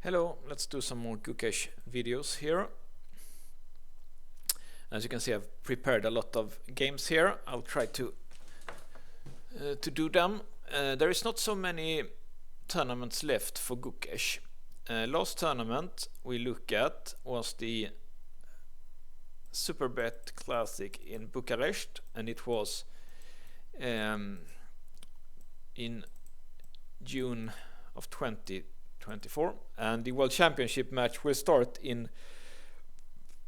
Hello, let's do some more Gukesh videos here. As you can see, I've prepared a lot of games here. I'll try to do them. There is not so many tournaments left for Gukesh. Last tournament we look at was the Superbet Classic in Bucharest, and it was in June of 2024, and the World Championship match will start in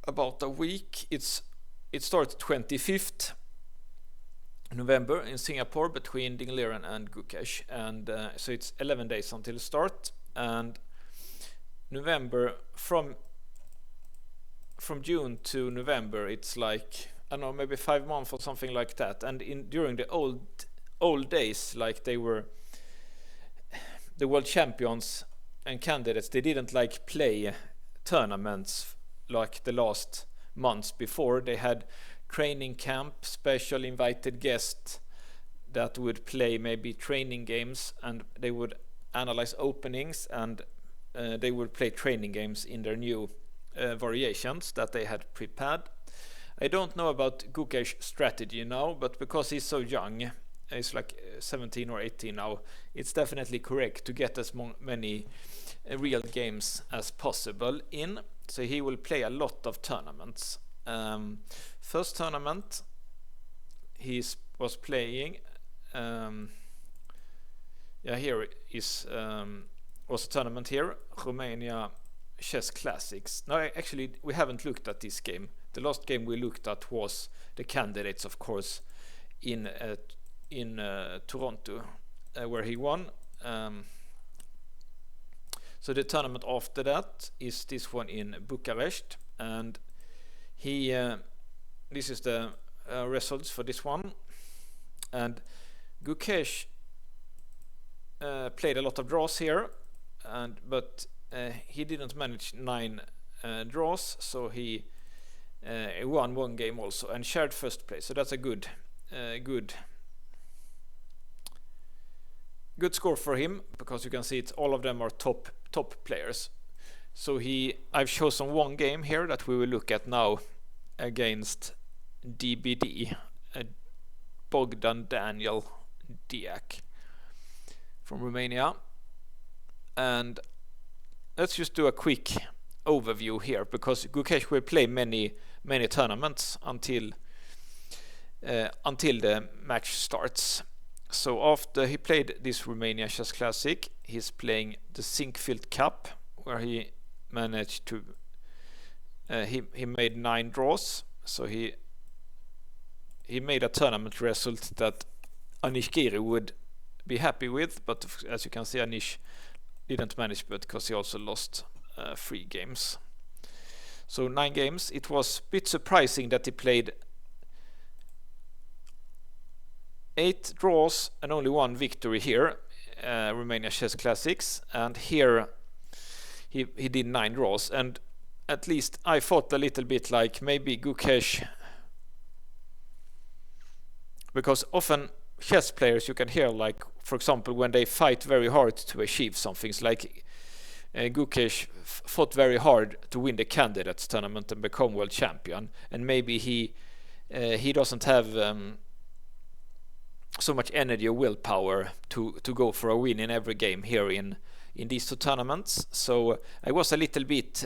about a week. It starts 25th November in Singapore between Liren and Gukesh, and so it's 11 days until start. And November, from June to November, it's like, I don't know, maybe 5 months or something like that. And during the old days, like they were the world champions and candidates, they didn't like play tournaments like the last months before. They had training camp, special invited guests that would play maybe training games, and they would analyze openings, and they would play training games in their new variations that they had prepared. I don't know about Gukesh's strategy now, but because he's so young, he's like 17 or 18 now, it's definitely correct to get as many real games as possible in. So he will play a lot of tournaments. First tournament he was playing, here is was a tournament here, Romania Chess Classics. No, actually we haven't looked at this game. The last game we looked at was the candidates, of course, in Toronto, where he won. So the tournament after that is this one in Bucharest, and this is the results for this one. And Gukesh played a lot of draws here, but he didn't manage 9 draws, so he won one game also and shared first place. So that's a good score for him, because you can see all of them are top players. So I've chosen one game here that we will look at now against DBD, Bogdan Daniel Deac from Romania. And let's just do a quick overview here, because Gukesh will play many tournaments until the match starts. So after he played this Romania Chess Classic, he's playing the Sinkfield Cup, where he managed to he made 9 draws. So he made a tournament result that Anish Giri would be happy with, but as you can see, Anish didn't manage, but because he also lost 3 games. So 9 games. It was a bit surprising that he played 8 draws and only 1 victory here, Romania Chess Classics, and here he did 9 draws. And at least I thought a little bit like maybe Gukesh, because often chess players, you can hear, like, for example, when they fight very hard to achieve something, like Gukesh fought very hard to win the candidates tournament and become world champion, and maybe he doesn't have so much energy or willpower to go for a win in every game here in these 2 tournaments. So I was a little bit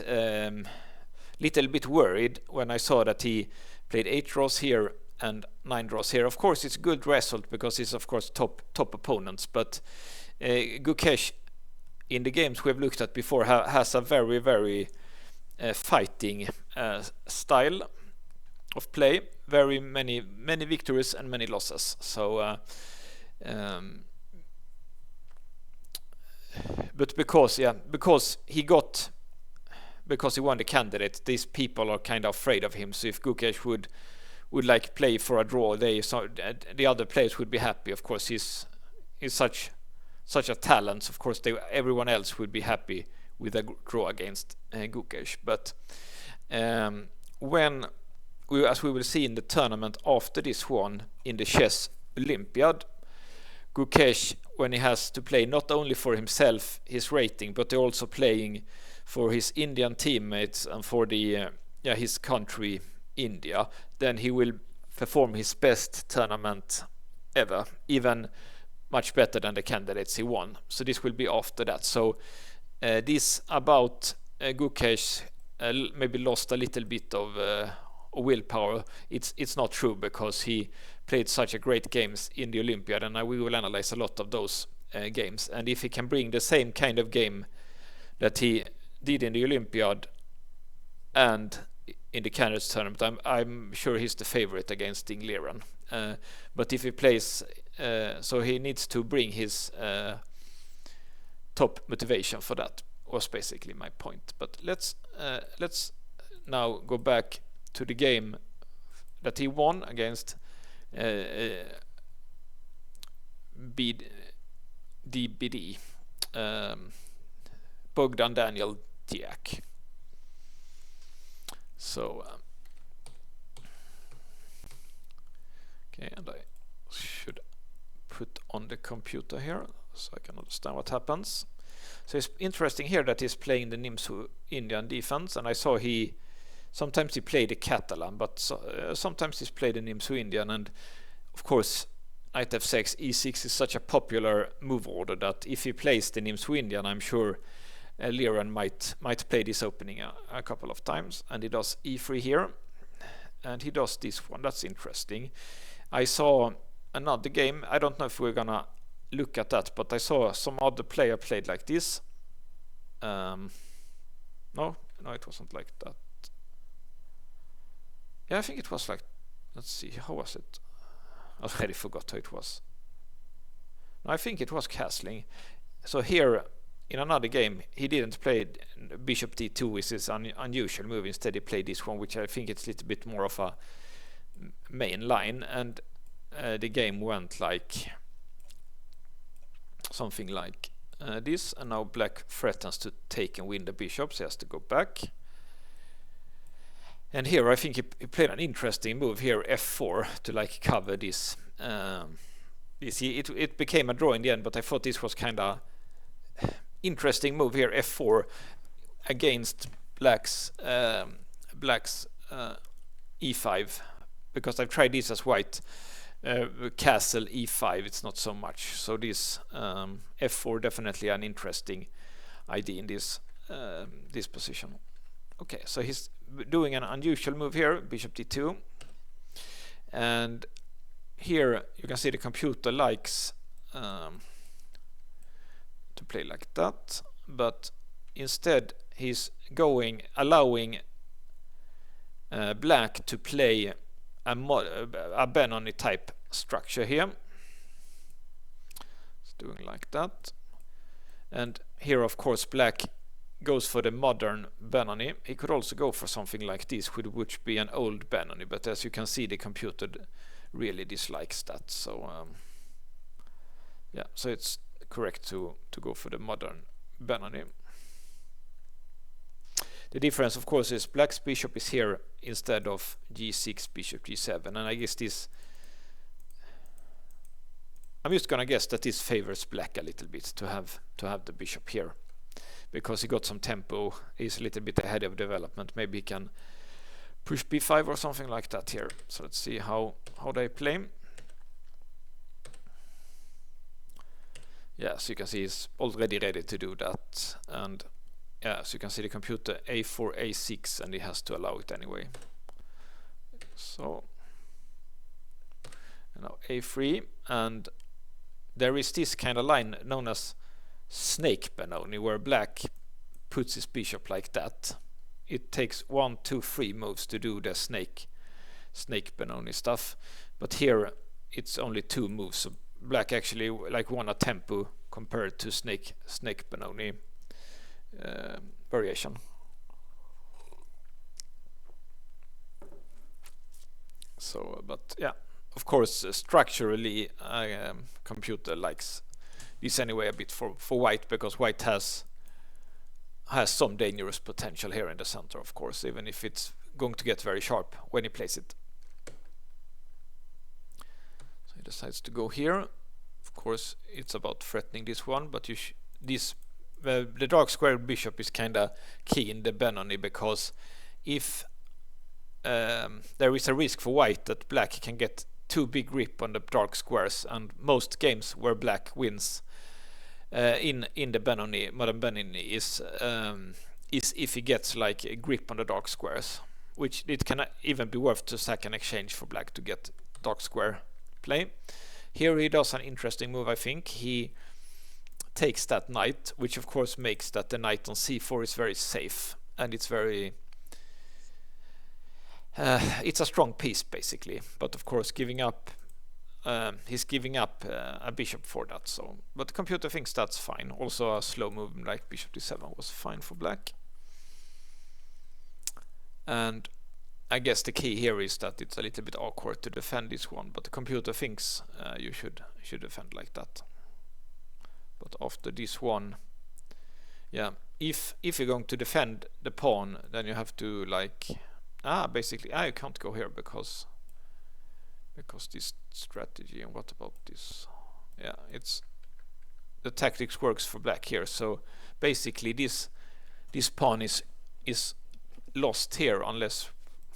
worried when I saw that he played 8 draws here and 9 draws here. Of course, it's a good result because he's, of course, top opponents, but Gukesh in the games we've looked at before has a very fighting style of play, very many victories and many losses. So but because he won the candidate, these people are kind of afraid of him. So if Gukesh would like play for a draw, the other players would be happy. Of course, he's such a talent. Of course, everyone else would be happy with a draw against Gukesh. But as we will see in the tournament after this one in the Chess Olympiad, Gukesh, when he has to play not only for himself, his rating, but also playing for his Indian teammates and for the his country, India, then he will perform his best tournament ever, even much better than the candidates he won. So this will be after that. So this about Gukesh maybe lost a little bit of willpower. It's not true, because he played such a great games in the Olympiad, and we will analyze a lot of those games. And if he can bring the same kind of game that he did in the Olympiad and in the candidates tournament, I'm sure he's the favorite against Liren. But if he plays, so he needs to bring his top motivation for that, was basically my point. But let's now go back to the game that he won against DBD, Bogdan Daniel Deac. So okay, and I should put on the computer here so I can understand what happens. So it's interesting here that he's playing the Nimsu Indian defense, and I saw sometimes he played the Catalan, but sometimes he's played the Nimsu Indian, and of course knight f6, e6 is such a popular move order that if he plays the Nimsu Indian, I'm sure Liren might play this opening a couple of times. And he does e3 here, and he does this one. That's interesting. I saw another game, I don't know if we're gonna look at that, but I saw some other player played like this. No, it wasn't like that. Yeah, I think it was like, let's see, how was it? I already forgot how it was. No, I think it was castling. So here, in another game, he didn't play bishop d2, which is an unusual move. Instead, he played this one, which I think it's a little bit more of a main line. And the game went like something like this. And now black threatens to take and win the bishop, so he has to go back. And here I think he played an interesting move here, f4, to like cover this. It became a draw in the end, but I thought this was kind of interesting move here, f4 against black's e5, because I've tried this as white, castle e5, it's not so much. So this f4 definitely an interesting idea in this position. Okay, so he's doing an unusual move here, bishop d2, and here you can see the computer likes to play like that, but instead he's allowing black to play a Benoni type structure here. It's doing like that, and here of course black goes for the modern Benoni. He could also go for something like this, which would be an old Benoni, but as you can see the computer really dislikes that. So yeah, so it's correct to go for the modern Benoni. The difference of course is black's bishop is here instead of g6, bishop g7, and I guess this, I'm just gonna guess that this favors black a little bit to have the bishop here, because he got some tempo, he's a little bit ahead of development. Maybe he can push b5 or something like that here. So let's see how they play. Yeah, so you can see he's already ready to do that, and yeah, so you can see the computer a4, a6, and he has to allow it anyway. So now a3, and there is this kind of line known as snake Benoni, where black puts his bishop like that. It takes 1, 2, 3 moves to do the snake Benoni stuff, but here it's only 2 moves, so black actually like won a tempo compared to snake Benoni variation. So but yeah, of course structurally computer likes this anyway a bit for white, because white has some dangerous potential here in the center, of course, even if it's going to get very sharp when he plays it. So he decides to go here. Of of course it's about threatening this one, but the dark square bishop is kinda key in the Benoni, because if there is a risk for white that black can get too big grip on the dark squares, and most games where black wins in the Benoni, modern Benoni, is if he gets like a grip on the dark squares, which it can even be worth to sack an exchange for black to get dark square play. Here he does an interesting move, I think. He takes that knight, which of course makes that the knight on c4 is very safe, and it's very it's a strong piece basically, but of course he's giving up a bishop for that. So, but the computer thinks that's fine. Also a slow move like bishop d7 was fine for black. And I guess the key here is that it's a little bit awkward to defend this one, but the computer thinks you should defend like that. But after this one, yeah, if you're going to defend the pawn, then you have to like basically you can't go here because this strategy. And what about this? Yeah, it's the tactics works for black here. So basically this pawn is lost here unless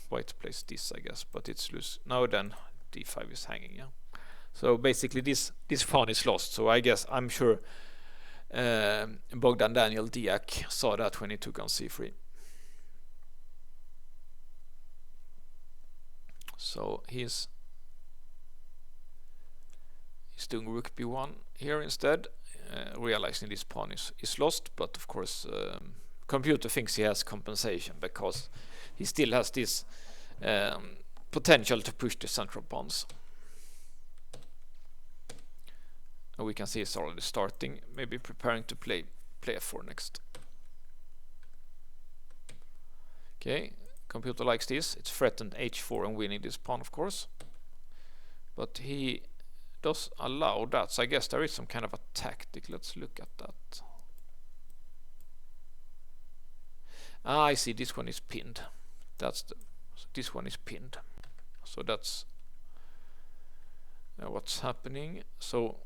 white plays this, I guess, but it's loose. Now then d5 is hanging, yeah. So basically this pawn is lost. So I'm sure Bogdan Daniel Deac saw that when he took on c3. So he's doing rook b1 here instead, realizing this pawn is lost, but of course computer thinks he has compensation because he still has this potential to push the central pawns. And we can see it's already starting, maybe preparing to play f4 next. Okay, computer likes this. It's threatened h4 and winning this pawn, of course, but he does allow that, so I guess there is some kind of a tactic. Let's look at that. I see, this one is pinned. This one is pinned, so that's what's happening. So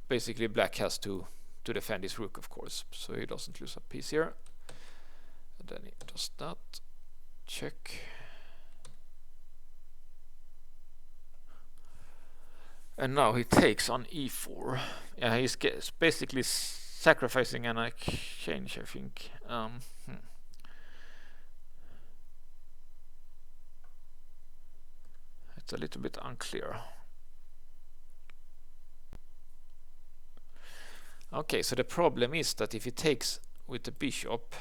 basically black has to defend his rook, of course, so he doesn't lose a piece here. And then he does that. Check. And now he takes on e4. Yeah, he's basically sacrificing an exchange, I think. It's a little bit unclear. Okay, so the problem is that if he takes with the bishop,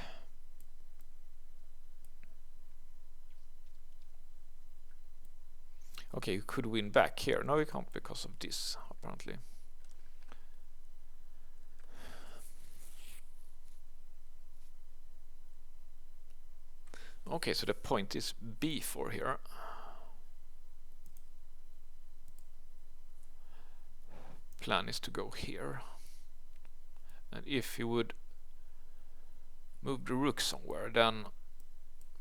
okay, you could win back here. No, you can't because of this, apparently. Okay, so the point is b4 here. Plan is to go here. And if you would move the rook somewhere, then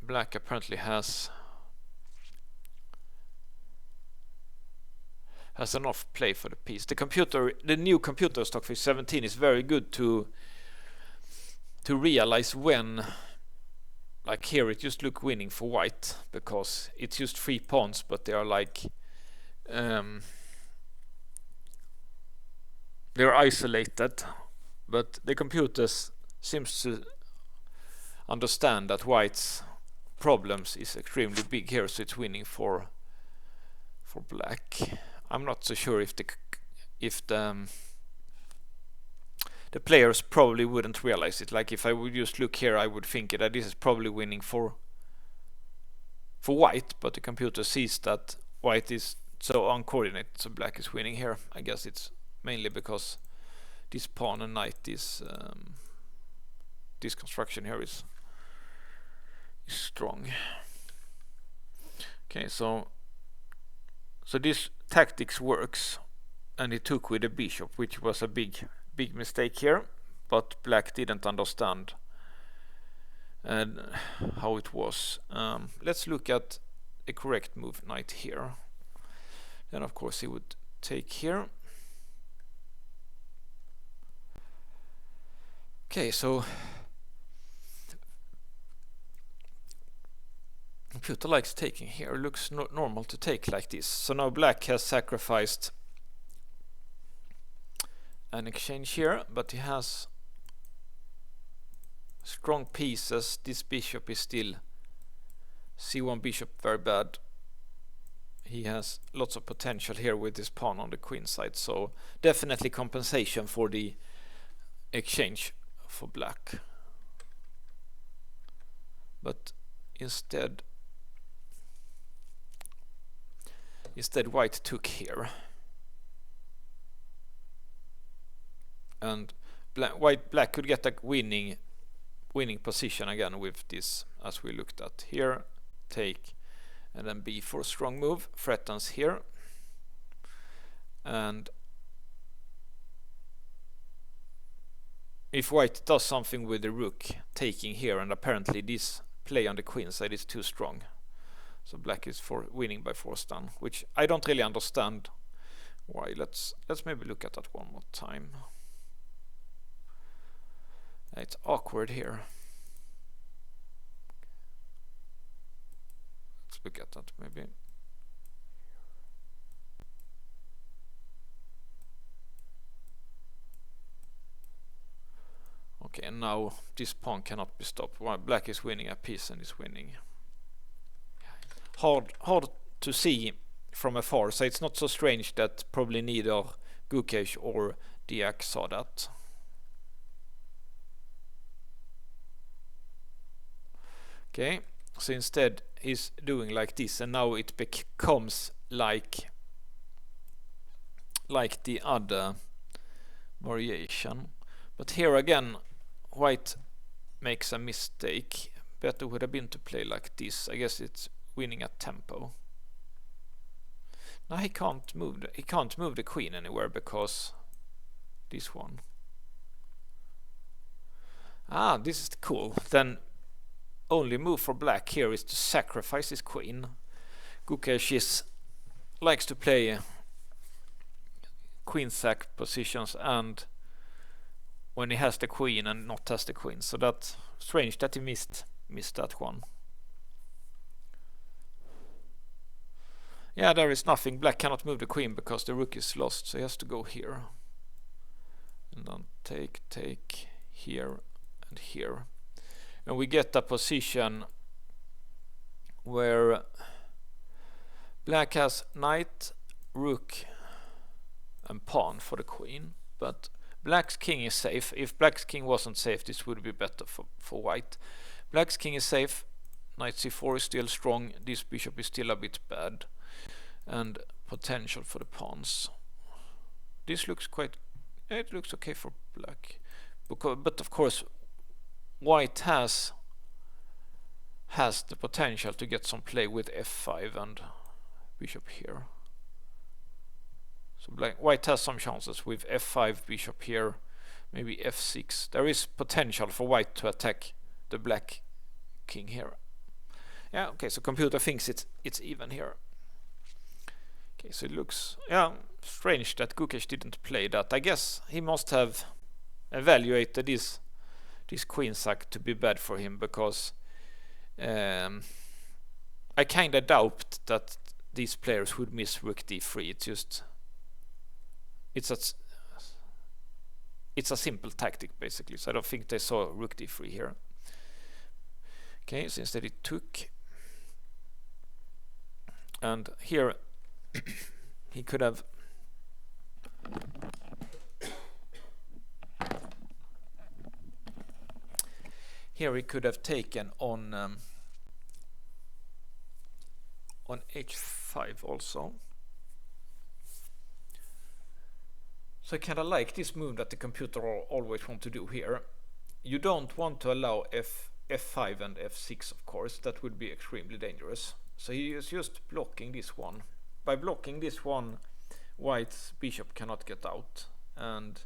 black apparently has enough play for the piece. The new computer Stockfish 17 is very good to realize when, like here it just look winning for white because it's just 3 pawns, but they are like they're isolated. But the computer seems to understand that white's problems is extremely big here, so it's winning for black. I'm not so sure if the players probably wouldn't realize it. Like if I would just look here, I would think that this is probably winning for white, but the computer sees that white is so uncoordinated, so black is winning here. I guess it's mainly because this pawn and knight is this construction here is strong. Okay, so this tactics works, and he took with the bishop, which was a big mistake here, but black didn't understand how it was. Let's look at a correct move, knight here. Then of course he would take here. Okay, so computer likes taking here. Looks normal to take like this. So now black has sacrificed an exchange here, but he has strong pieces. This bishop is still c1 bishop, very bad. He has lots of potential here with his pawn on the queen side, so definitely compensation for the exchange for black. But instead white took here, and black could get a winning position again with this, as we looked at here. Take, and then b4 strong move threatens here, and if white does something with the rook taking here, and apparently this play on the queen side is too strong, so black is for winning by force done, which I don't really understand why. Let's maybe look at that one more time. It's awkward here. Let's look at that maybe. Okay, and now this pawn cannot be stopped. While black is winning a piece and is winning. Hard to see from afar, so it's not so strange that probably neither Gukesh or Deac saw that. Okay, so instead he's doing like this, and now it becomes like the other variation. But here again, white makes a mistake. Better would have been to play like this. I guess it's winning at tempo. Now he can't move the queen anywhere because this one. Ah, this is cool. Then only move for black here is to sacrifice his queen. Gukesh likes to play queen sack positions, and when he has the queen and not has the queen, so that's strange that he missed that one. Yeah, there is nothing. Black cannot move the queen because the rook is lost, so he has to go here, and then take here and here. And we get a position where black has knight, rook and pawn for the queen, but black's king is safe. If black's king wasn't safe, this would be better for white. Black's king is safe, knight c4 is still strong, this bishop is still a bit bad, and potential for the pawns. This looks it looks okay for black, but of course white has the potential to get some play with f5 and bishop here. So white has some chances with f5, bishop here, maybe f6. There is potential for white to attack the black king here. Yeah, okay, so computer thinks it's even here. Okay, so it looks strange that Gukesh didn't play that. I guess he must have evaluated this queen sack to be bad for him, because I kinda doubt that these players would miss rook d3. It's a simple tactic basically, so I don't think they saw rook d3 here. Okay, so instead he took, and here he could have taken on h5 also. So I kind of like this move that the computer always want to do here. You don't want to allow f5 and f6, of course. That would be extremely dangerous. So he is just blocking this one. By blocking this one, white's bishop cannot get out. And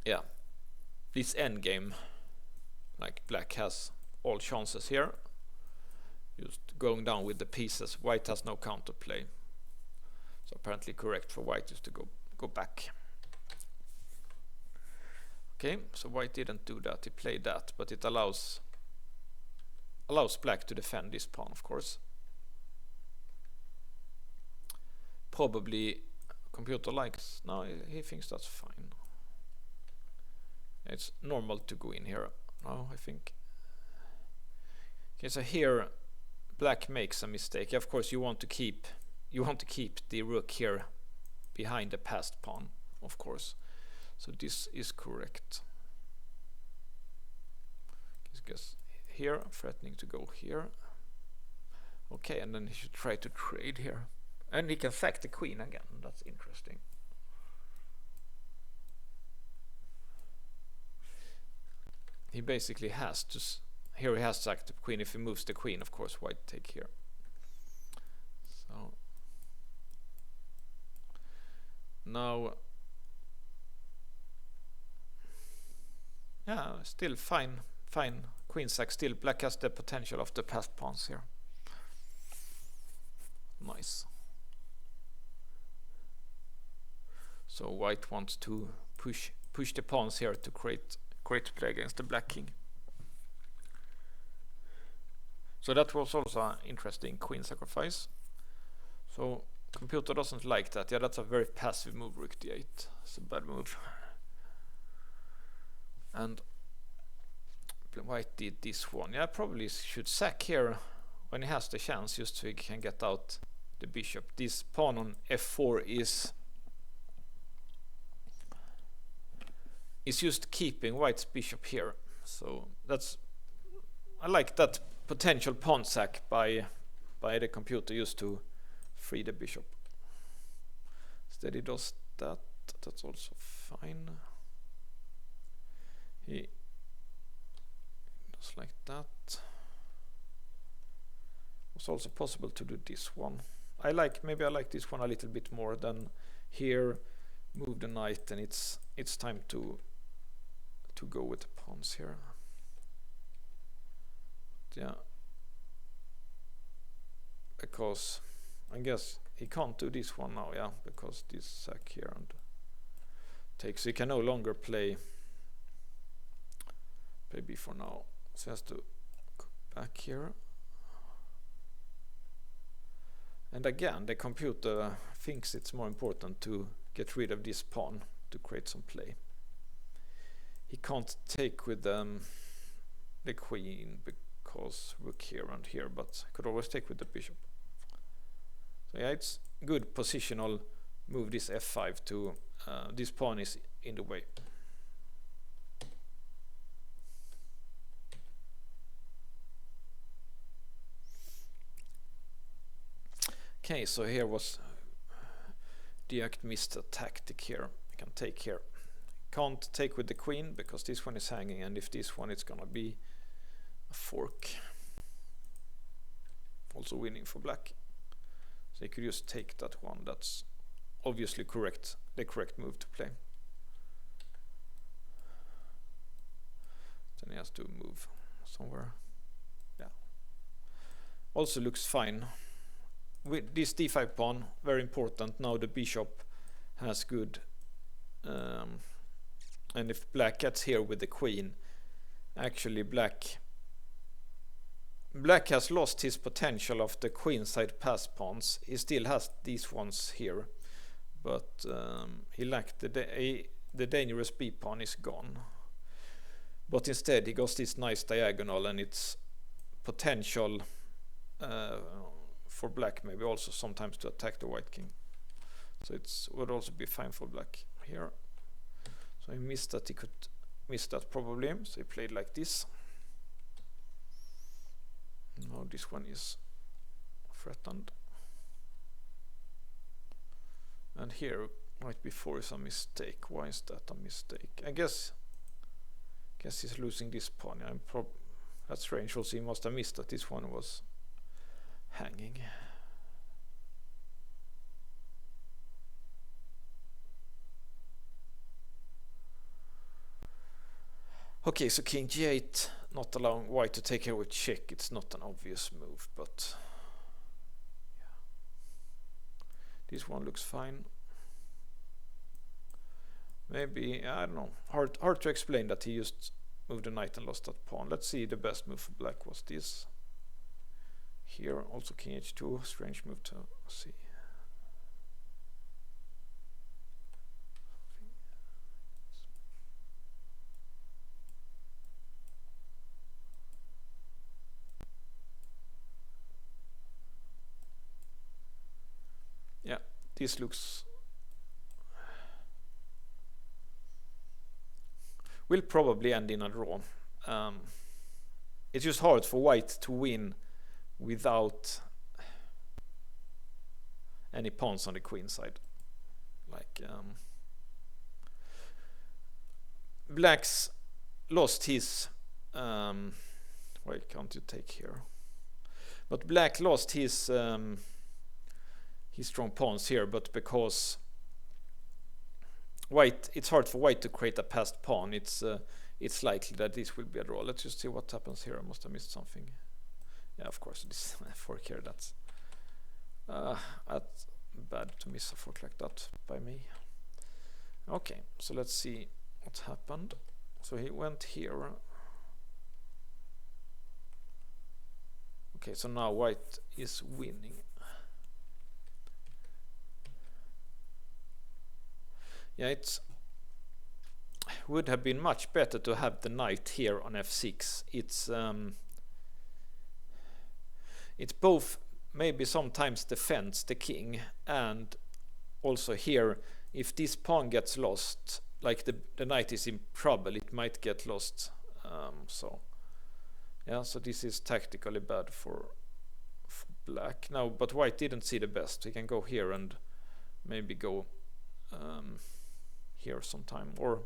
yeah, this endgame, like black has all chances here. Just going down with the pieces. White has no counterplay. So apparently correct for white is to go back. Okay, so white didn't do that, he played that, but it allows black to defend this pawn, of course. Probably computer likes, no, he thinks that's fine. It's normal to go in here now, I think. Okay, so here black makes a mistake. Of course you want to keep the rook here behind the passed pawn, of course. So this is correct. Guess here, threatening to go here. Okay, and then he should try to trade here. And he can sack the queen again. That's interesting. He basically has to... Here he has sacked the queen. If he moves the queen, of course, white take here. So... Now... Yeah, still fine. Fine. Queen sack. Still black has the potential of the passed pawns here. Nice. So white wants to push the pawns here to create play against the black king. So that was also an interesting queen sacrifice. So computer doesn't like that. Yeah, that's a very passive move, rook d8. It's a bad move. And white did this one. Yeah, probably should sack here when he has the chance, just so he can get out the bishop. This pawn on f4 is just keeping white's bishop here. So that's, I like that potential pawn sack by the computer just to free the bishop. Instead he does that. That's also fine. He does like that. It's also possible to do this one. Maybe I like this one a little bit more than here. Move the knight, and it's time to go with the pawns here. But yeah, because I guess he can't do this one now. Yeah, because this sack here and takes. He can no longer play b4 now. So he has to go back here. And again, the computer thinks it's more important to get rid of this pawn to create some play. He can't take with the queen because rook here and here, but could always take with the bishop. So yeah, it's good positional move, this f5 to this pawn is in the way. Okay, so here was Deac missed a tactic here. I can take here. Can't take with the queen because this one is hanging, and if this one, it's gonna be a fork. Also winning for black. So you could just take that one. That's obviously correct. The correct move to play. Then he has to move somewhere. Yeah. Also looks fine. With this d5 pawn, very important. Now the bishop has good, and if black gets here with the queen, actually black has lost his potential of the queenside pass pawns. He still has these ones here, but he lacked the dangerous b pawn is gone. But instead he got this nice diagonal, and it's potential for black maybe also sometimes to attack the white king. So it would also be fine for black here. So he missed that. He could miss that probably. So he played like this. Now this one is threatened. And here right before is a mistake. Why is that a mistake? I guess he's losing this pawn. That's strange. Also he must have missed that this one was hanging. Okay, so king g8, not allowing white to take here with check. It's not an obvious move, but yeah. This one looks fine. Maybe, I don't know, hard to explain that he just moved the knight and lost that pawn. Let's see, the best move for black was this. Here, also king h2, strange move to see. Yeah, this looks... will probably end in a draw. It's just hard for white to win without any pawns on the queen side. Like black's lost his why can't you take here? But black lost his strong pawns here, but because white, it's hard for white to create a passed pawn. It's likely that this will be a draw. Let's just see what happens here. I must have missed something. Yeah, of course, this fork here. That's bad to miss a fork like that by me. Okay, so let's see what happened. So he went here. Okay, so now white is winning. Yeah, it would have been much better to have the knight here on f6. It's both maybe sometimes defends the king, and also here, if this pawn gets lost, like the knight is in trouble, it might get lost. So yeah, so this is tactically bad for black. Now, but white didn't see the best. He can go here and maybe go here sometime, or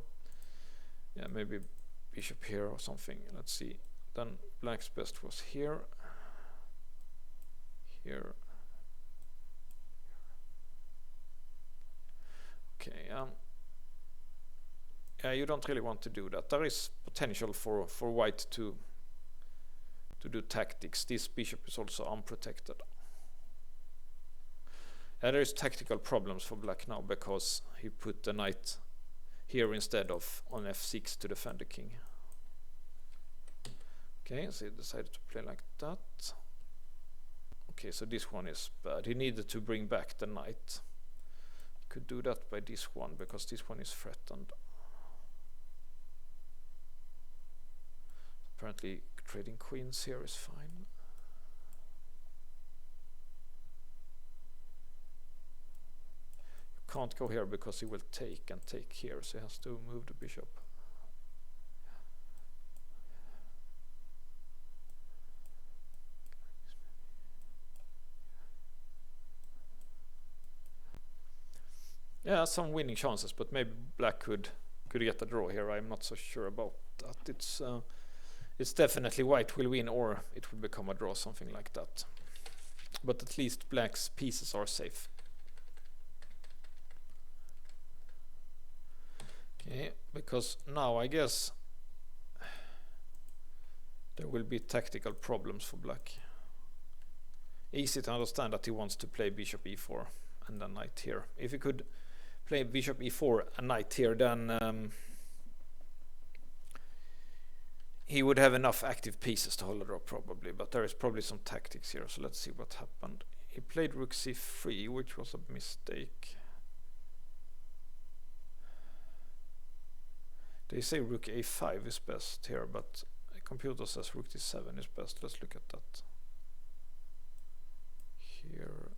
yeah, maybe bishop here or something. Let's see. Then black's best was here, here. Okay. Yeah, you don't really want to do that. There is potential for white to do tactics. This bishop is also unprotected. And there is tactical problems for black now because he put the knight here instead of on f6 to defend the king. Okay, so he decided to play like that. Okay, so this one is bad. He needed to bring back the knight. He could do that by this one because this one is threatened. Apparently trading queens here is fine. Can't go here because he will take and take here, so he has to move the bishop. Yeah, some winning chances, but maybe black could get a draw here. I'm not so sure about that. It's definitely white will win, or it will become a draw, something like that. But at least black's pieces are safe. Okay, because now I guess there will be tactical problems for black. Easy to understand that he wants to play bishop e4 and then knight here. If he could play bishop e4 and knight here, then he would have enough active pieces to hold a draw probably, but there is probably some tactics here, so let's see what happened. He played rook c3, which was a mistake. They say rook a5 is best here, but the computer says rook d7 is best. Let's look at that. Here.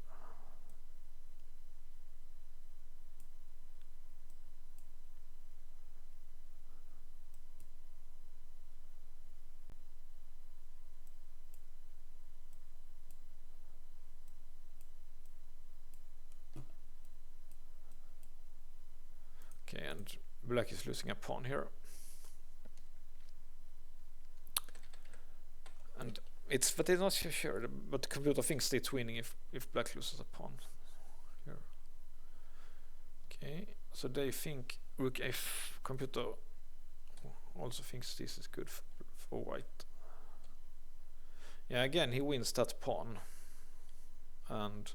Okay, and black is losing a pawn here. And it's not sure, but the computer thinks it's winning if black loses a pawn here. Okay, so they think rook f, computer also thinks this is good for white. Yeah, again he wins that pawn, and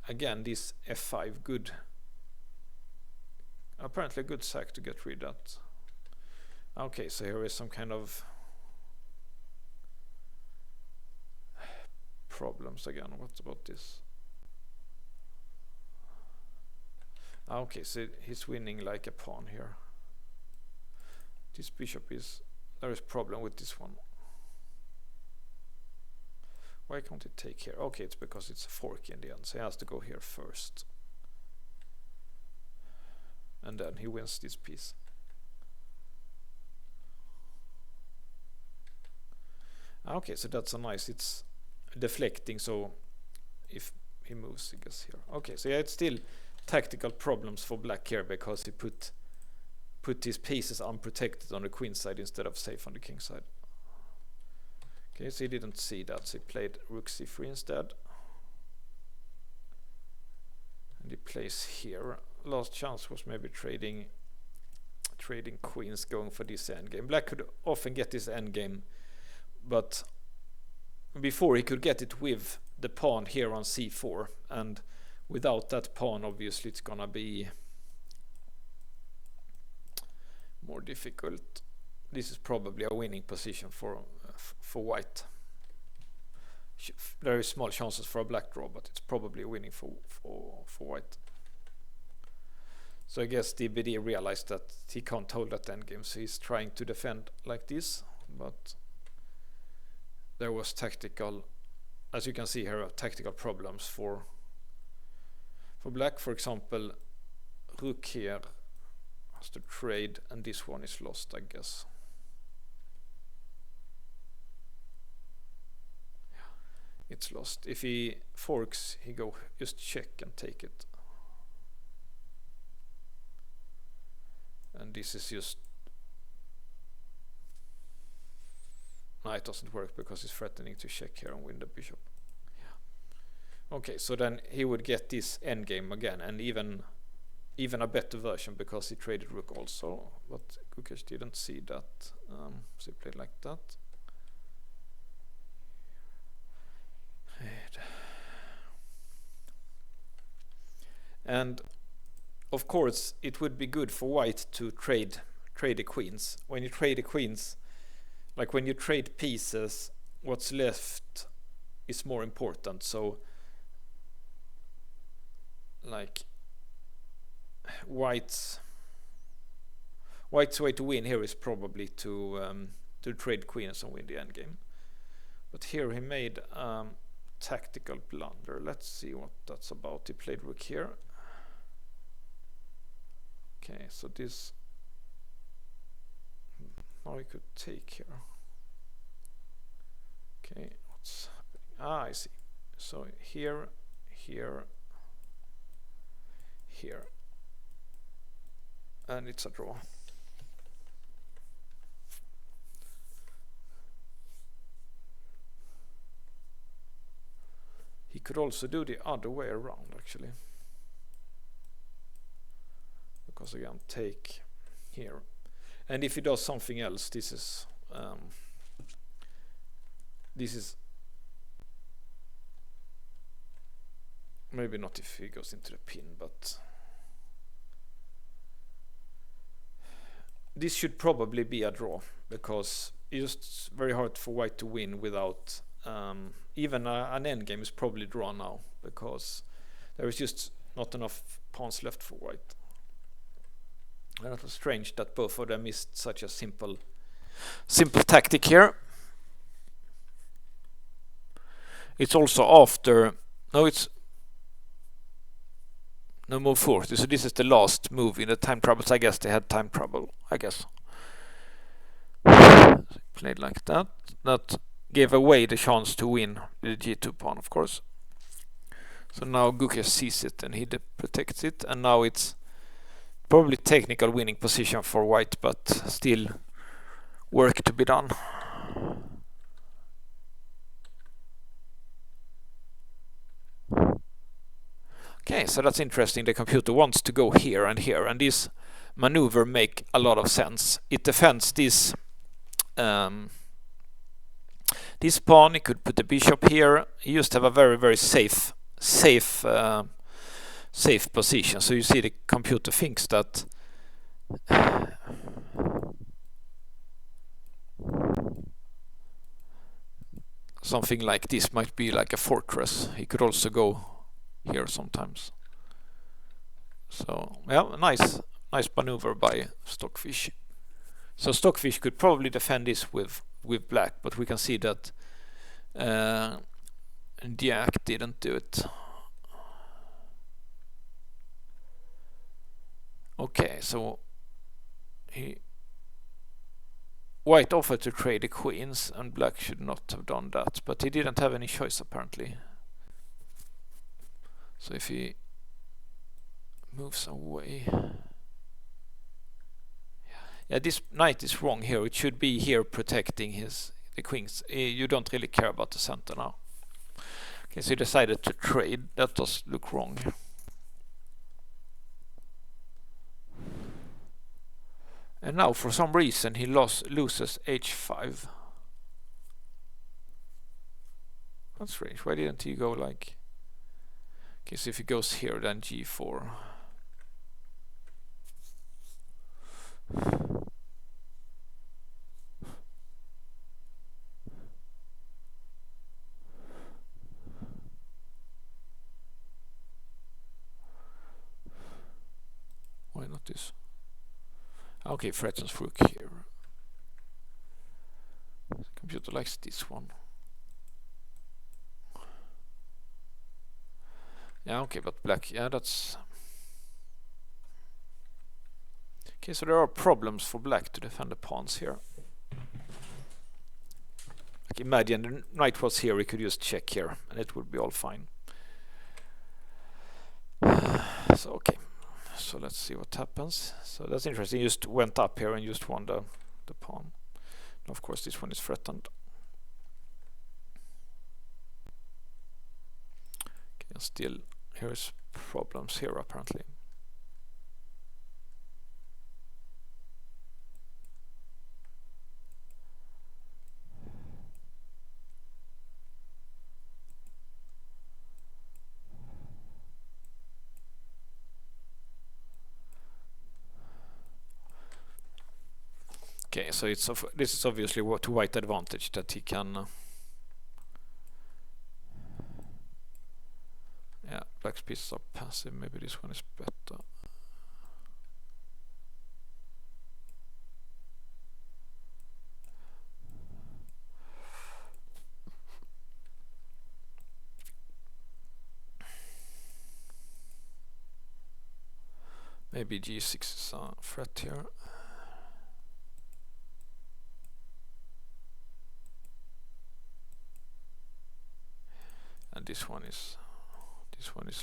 again this f5 good Apparently a good sack to get rid of that. Okay, so here is some kind of problems again. What about this? Okay, so he's winning like a pawn here. This bishop is... There is problem with this one. Why can't it take here? Okay, it's because it's a fork in the end, so he has to go here first. And then he wins this piece. Okay, so that's a nice... It's deflecting, so if he moves, I guess here. Okay, so yeah, it's still tactical problems for black here because he put his pieces unprotected on the queen side instead of safe on the king side. Okay, so he didn't see that, so he played rook c3 instead. And he plays here. Last chance was maybe trading queens, going for this endgame. Black could often get this endgame, but before he could get it with the pawn here on c4, and without that pawn obviously it's gonna be more difficult. This is probably a winning position for white. Very small chances for a black draw, but it's probably winning for white. So I guess DBD realized that he can't hold that endgame, so he's trying to defend like this, but there was tactical, as you can see here, tactical problems for black. For example, rook here has to trade, and this one is lost, I guess. It's lost. If he forks, he go just check and take it. And this is just... No, it doesn't work because he's threatening to check here and win the bishop. Yeah. Okay, so then he would get this endgame again, and even a better version because he traded rook also, but Gukesh didn't see that, so he played like that. And of course it would be good for white to trade the queens. When you trade the queens, like when you trade pieces, what's left is more important. So like white's way to win here is probably to trade queens and win the endgame. But here he made tactical blunder. Let's see what that's about. He played rook here. Okay, so this... Now he could take here. Okay, what's happening? Ah, I see. So here, here, here. And it's a draw. He could also do the other way around, actually. Because again, take here. And if he does something else, this is maybe not if he goes into the pin, but this should probably be a draw because it's just very hard for white to win without even an endgame is probably drawn now because there is just not enough pawns left for white. And it was strange that both of them missed such a simple tactic here. It's also after... No, it's... No, move 40. So this is the last move in the time troubles. I guess they had time trouble, I guess. So played like that. That gave away the chance to win with the G2 pawn, of course. So now Gukesh sees it and he protects it. And now it's probably technical winning position for white, but still work to be done. Okay, so that's interesting. The computer wants to go here, and this maneuver make a lot of sense. It defends this this pawn. He could put the bishop here. He used to have a very, very safe position. So you see the computer thinks that Something like this might be like a fortress. He could also go here sometimes. So yeah, nice maneuver by Stockfish. So Stockfish could probably defend this with black, but we can see that Deac didn't do it. Okay, so white offered to trade the queens, and black should not have done that, but he didn't have any choice apparently. So if he moves away, yeah, this knight is wrong here. It should be here protecting the queens. You don't really care about the center now. Okay, so he decided to trade. That does look wrong. And now for some reason he loses h5. That's strange. Why didn't he go like... Okay, so if he goes here, then g4. Why not this? Okay, threatens Rook here. The computer likes this one. Yeah, okay, but black, yeah, that's... Okay, so there are problems for black to defend the pawns here. Like imagine the knight was here, he could just check here, and it would be all fine. So, okay. So let's see what happens. So that's interesting. He just went up here and just won the pawn. And of course, this one is threatened. Okay, and still, here's problems here apparently. Okay, so this is obviously to white advantage that he can... yeah, black's pieces are passive. Maybe this one is better. Maybe g6 is a threat here. And this one is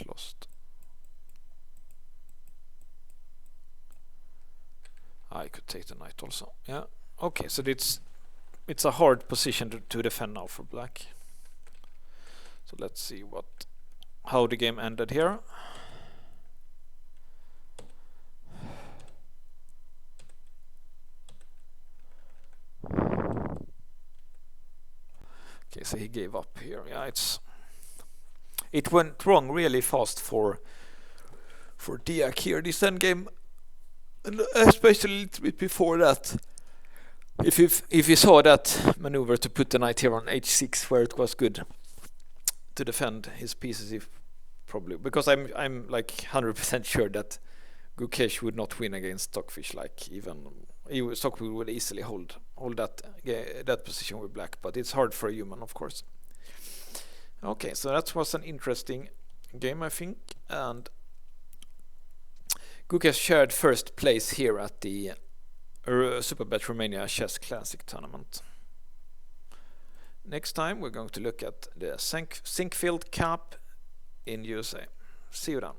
lost. I could take the knight also. Yeah. Okay, so it's a hard position to defend now for black. So let's see how the game ended here. Okay, so he gave up here. Yeah, it went wrong really fast for Deac here this endgame, and especially a little bit before that. If you saw that maneuver to put the knight here on h6, where it was good to defend his pieces, if probably because I'm like 100% sure that Gukesh would not win against Stockfish. Like even Stockfish would easily hold that position with black, but it's hard for a human, of course. Okay, so that was an interesting game, I think, and Gukesh shared first place here at the Superbet Romania Chess Classic Tournament. Next time we're going to look at the Sinkfield Cup in USA. See you then.